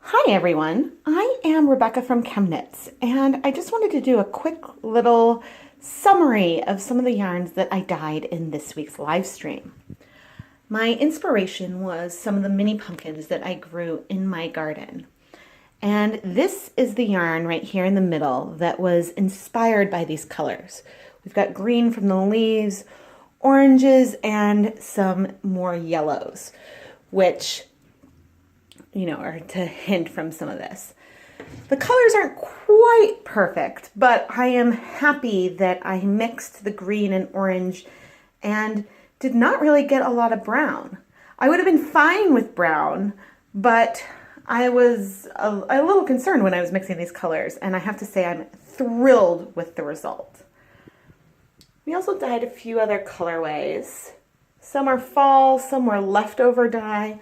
Hi everyone, I am Rebecca from ChemKnits, and I just wanted to do a quick little summary of some of the yarns that I dyed in this week's live stream. My inspiration was some of the mini pumpkins that I grew in my garden. And this is the yarn right here in the middle that was inspired by these colors. We've got green from the leaves, oranges, and some more yellows, which or to hint from some of this. The colors aren't quite perfect, but I am happy that I mixed the green and orange and did not really get a lot of brown. I would have been fine with brown, but I was a little concerned when I was mixing these colors, and I have to say I'm thrilled with the result. We also dyed a few other colorways. Some are fall, some were leftover dye.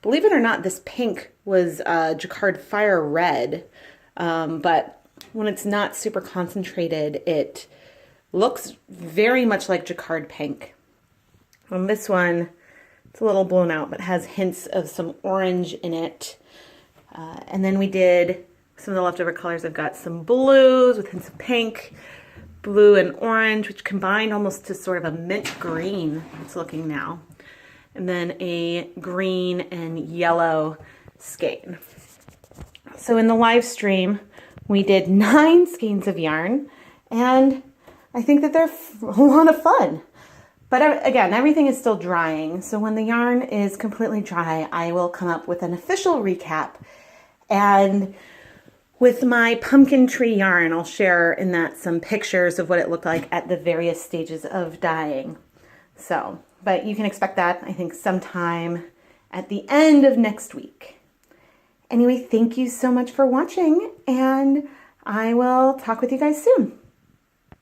Believe it or not, this pink was Jacquard Fire Red, but when it's not super concentrated, it looks very much like Jacquard Pink. On this one, it's a little blown out, but has hints of some orange in it. And then we did some of the leftover colors. I've got some blues with hints of pink, blue and orange, which combined almost to sort of a mint green it's looking now. And then a green and yellow skein. So in the live stream, we did 9 skeins of yarn, and I think that they're a lot of fun. But again, everything is still drying, so when the yarn is completely dry, I will come up with an official recap. And with my pumpkin tree yarn, I'll share in that some pictures of what it looked like at the various stages of dyeing. But you can expect that, I think, sometime at the end of next week. Anyway, thank you so much for watching, and I will talk with you guys soon.